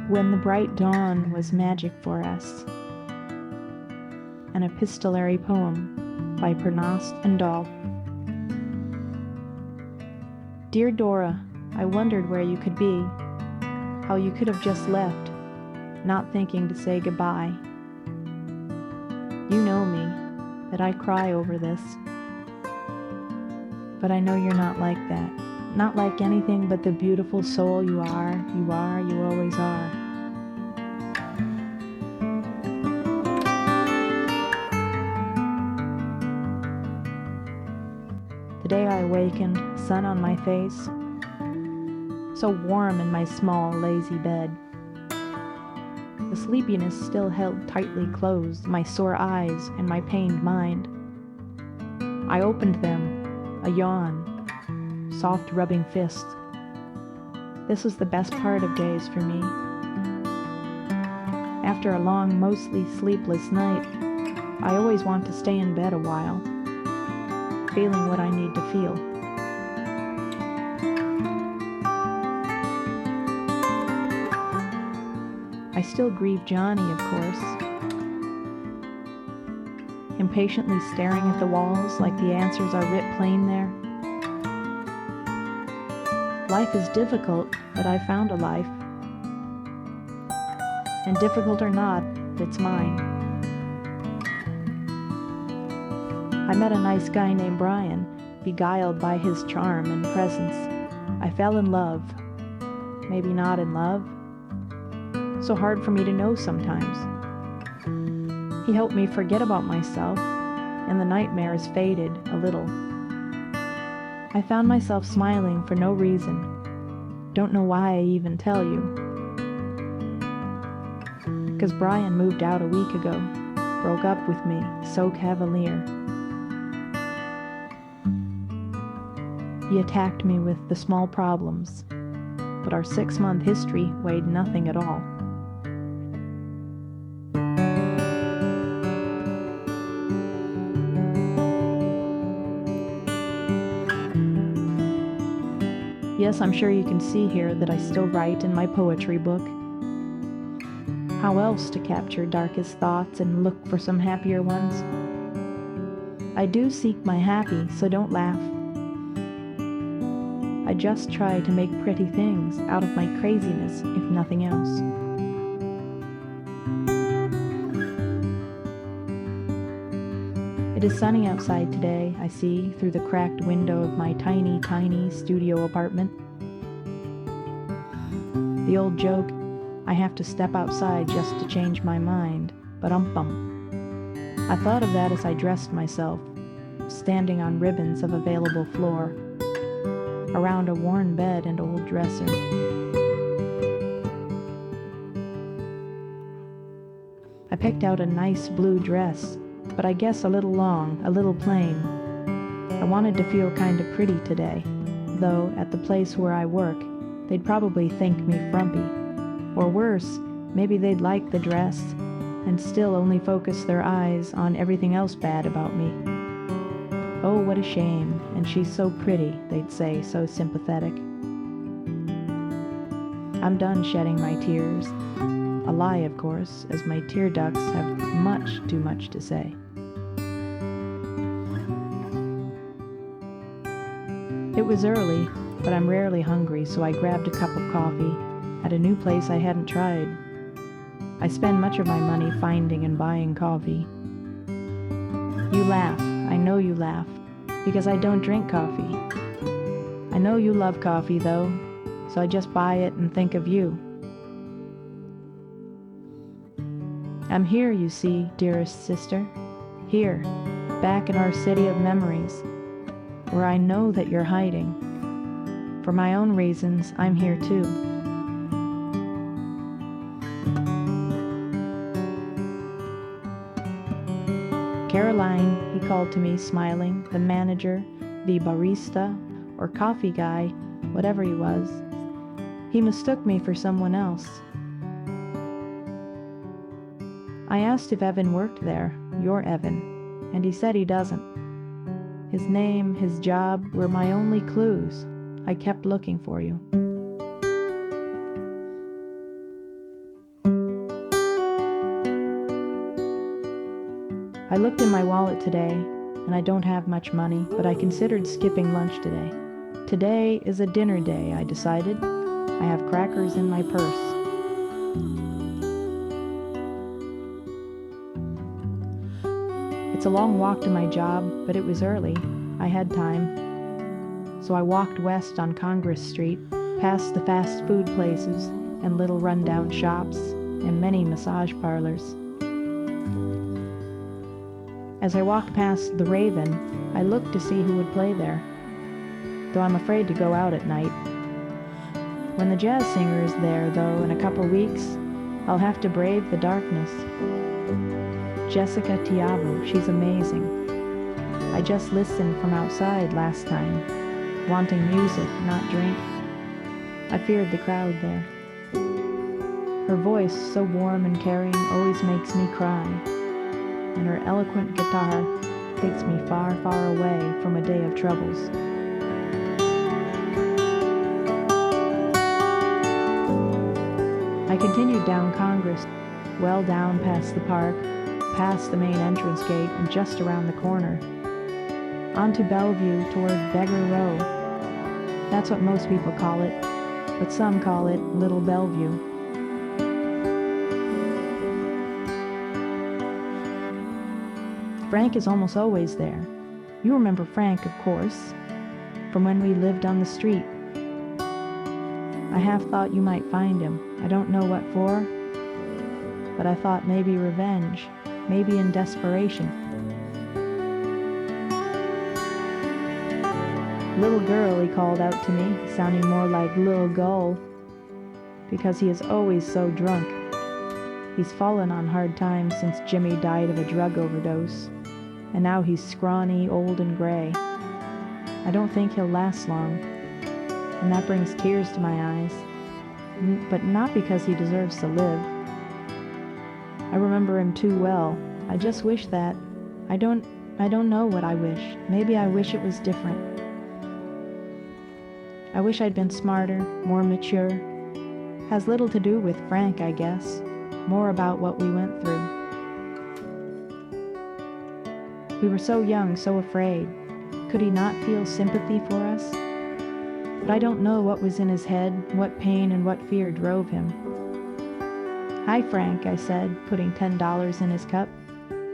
When the bright dawn was magic for us. An epistolary poem by Pernoste and Dahl. Dear Dora, I wondered where you could be, how you could have just left, not thinking to say goodbye. You know me, that I cry over this. But I know you're not like that. Not like anything but the beautiful soul you are, you always are. The day I awakened, sun on my face, so warm in my small, lazy bed. The sleepiness still held tightly closed my sore eyes and my pained mind. I opened them, a yawn, soft rubbing fist. This was the best part of days for me. After a long, mostly sleepless night, I always want to stay in bed a while, feeling what I need to feel. I still grieve Johnny, of course, impatiently staring at the walls like the answers are writ plain there. Life is difficult, but I found a life. And difficult or not, it's mine. I met a nice guy named Brian, beguiled by his charm and presence. I fell in love. Maybe not in love. So hard for me to know sometimes. He helped me forget about myself, and the nightmares faded a little. I found myself smiling for no reason. Don't know why I even tell you. 'Cause Brian moved out a week ago, broke up with me, so cavalier. He attacked me with the small problems, but our 6-month history weighed nothing at all. Yes, I'm sure you can see here that I still write in my poetry book. How else to capture darkest thoughts and look for some happier ones? I do seek my happy, so don't laugh. I just try to make pretty things out of my craziness, if nothing else. It is sunny outside today, I see, through the cracked window of my tiny, tiny studio apartment. The old joke, I have to step outside just to change my mind, but I thought of that as I dressed myself, standing on ribbons of available floor, around a worn bed and old dresser. I picked out a nice blue dress, but I guess a little long, a little plain. I wanted to feel kind of pretty today, though at the place where I work, they'd probably think me frumpy. Or worse, maybe they'd like the dress and still only focus their eyes on everything else bad about me. Oh, what a shame, and she's so pretty, they'd say, so sympathetic. I'm done shedding my tears. A lie, of course, as my tear ducts have much too much to say. It was early, but I'm rarely hungry, so I grabbed a cup of coffee at a new place I hadn't tried. I spend much of my money finding and buying coffee. You laugh, I know you laugh, because I don't drink coffee. I know you love coffee, though, so I just buy it and think of you. I'm here, you see, dearest sister, here, back in our city of memories, where I know that you're hiding. For my own reasons, I'm here too. Caroline, he called to me, smiling, the manager, the barista, or coffee guy, whatever he was. He mistook me for someone else. I asked if Evan worked there, your Evan, and he said he doesn't. His name, his job were my only clues. I kept looking for you. I looked in my wallet today, and I don't have much money, but I considered skipping lunch today. Today is a dinner day, I decided. I have crackers in my purse. It's a long walk to my job, but it was early. I had time. So I walked west on Congress Street, past the fast food places and little rundown shops and many massage parlors. As I walked past the Raven, I looked to see who would play there, though I'm afraid to go out at night. When the jazz singer is there, though, in a couple weeks, I'll have to brave the darkness. Jessica Tiavo, she's amazing. I just listened from outside last time, wanting music, not drink. I feared the crowd there. Her voice, so warm and caring, always makes me cry, and her eloquent guitar takes me far, far away from a day of troubles. I continued down Congress, well down past the park, past the main entrance gate, and just around the corner, onto Bellevue toward Beggar Row. That's what most people call it, but some call it Little Bellevue. Frank is almost always there. You remember Frank, of course, from when we lived on the street. I half thought you might find him. I don't know what for, but I thought maybe revenge, maybe in desperation. Little girl, he called out to me, sounding more like Lil Gull, because he is always so drunk. He's fallen on hard times since Jimmy died of a drug overdose, and now he's scrawny, old, and gray. I don't think he'll last long, and that brings tears to my eyes, but not because he deserves to live. I remember him too well. I just wish that. I don't know what I wish. Maybe I wish it was different. I wish I'd been smarter, more mature. Has little to do with Frank, I guess. More about what we went through. We were so young, so afraid. Could he not feel sympathy for us? But I don't know what was in his head, what pain and what fear drove him. "Hi, Frank," I said, putting $10 in his cup.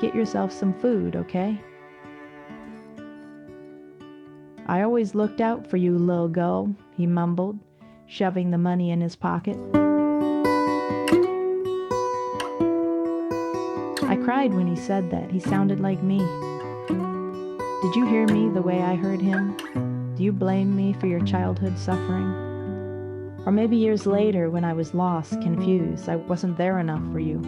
"Get yourself some food, okay?" "I always looked out for you, Lil Gull," he mumbled, shoving the money in his pocket. I cried when he said that. He sounded like me. Did you hear me the way I heard him? Do you blame me for your childhood suffering? Or maybe years later, when I was lost, confused, I wasn't there enough for you.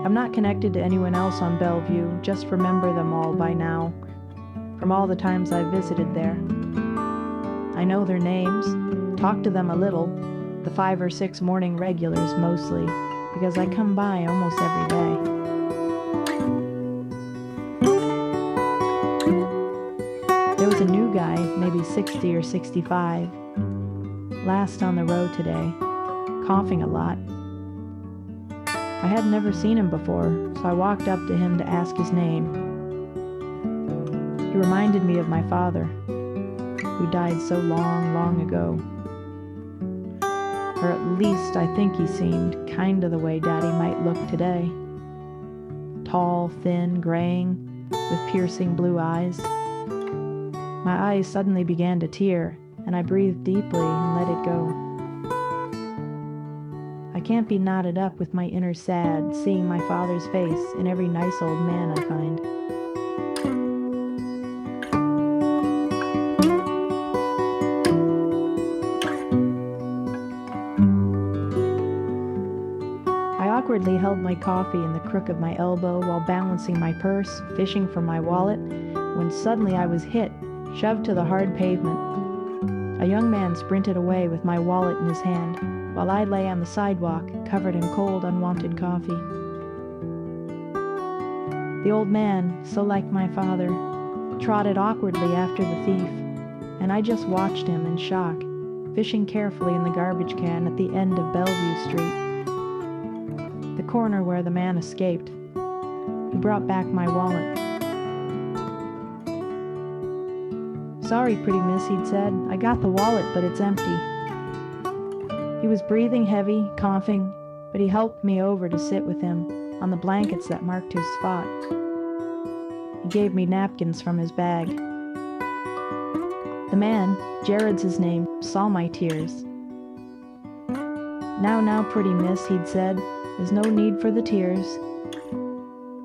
I'm not connected to anyone else on Bellevue, just remember them all by now, from all the times I visited there. I know their names, talk to them a little, the 5 or 6 morning regulars mostly, because I come by almost every day. There was a new guy, maybe 60 or 65, last on the road today, coughing a lot. I had never seen him before, so I walked up to him to ask his name. He reminded me of my father, who died so long, long ago. Or at least I think he seemed kinda the way Daddy might look today. Tall, thin, graying, with piercing blue eyes. My eyes suddenly began to tear, and I breathed deeply and let it go. I can't be knotted up with my inner sad, seeing my father's face in every nice old man I find. I awkwardly held my coffee in the crook of my elbow while balancing my purse, fishing for my wallet, when suddenly I was hit, shoved to the hard pavement. A young man sprinted away with my wallet in his hand, while I lay on the sidewalk, covered in cold, unwanted coffee. The old man, so like my father, trotted awkwardly after the thief, and I just watched him in shock, fishing carefully in the garbage can at the end of Bellevue Street. corner where the man escaped. He brought back my wallet. "Sorry, pretty miss," he'd said. "I got the wallet, but it's empty." He was breathing heavy, coughing, but he helped me over to sit with him on the blankets that marked his spot. He gave me napkins from his bag. The man, Jared's his name, saw my tears. Now, pretty miss," he'd said, "there's no need for the tears."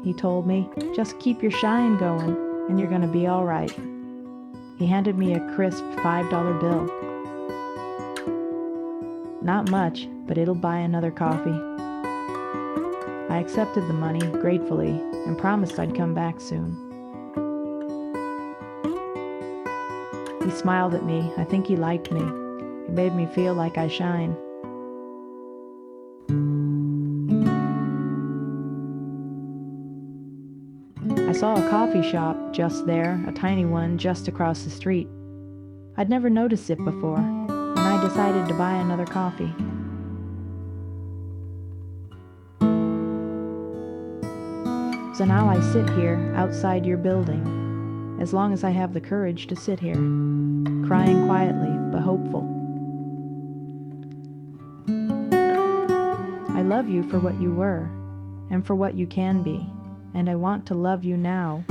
He told me, "Just keep your shine going, and you're gonna be all right." He handed me a crisp $5 bill. Not much, but it'll buy another coffee. I accepted the money gratefully and promised I'd come back soon. He smiled at me. I think he liked me. He made me feel like I shine. I saw a coffee shop just there, a tiny one just across the street. I'd never noticed it before, and I decided to buy another coffee. So now I sit here outside your building, as long as I have the courage to sit here, crying quietly but hopeful. I love you for what you were, and for what you can be, and I want to love you now.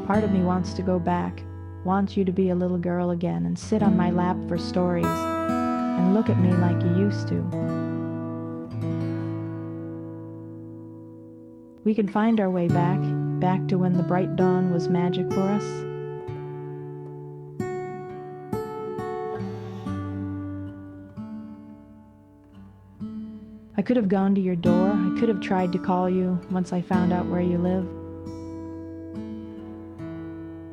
Part of me wants to go back, wants you to be a little girl again and sit on my lap for stories, and look at me like you used to. We can find our way back to when the bright dawn was magic for us. I could have gone to your door, I could have tried to call you once I found out where you live.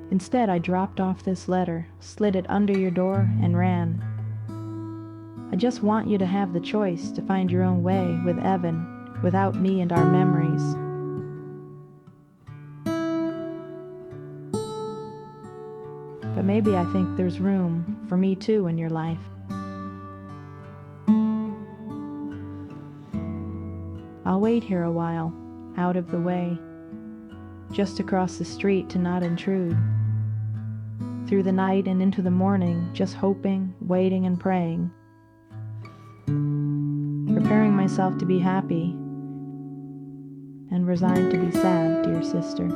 Instead, I dropped off this letter, slid it under your door, and ran. I just want you to have the choice to find your own way with Evan, without me and our memories. But maybe I think there's room for me too in your life. I'll wait here a while, out of the way, just across the street to not intrude. Through the night and into the morning, just hoping, waiting and praying. Preparing myself to be happy and resigned to be sad, dear sister.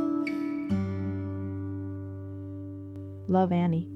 Love, Annie.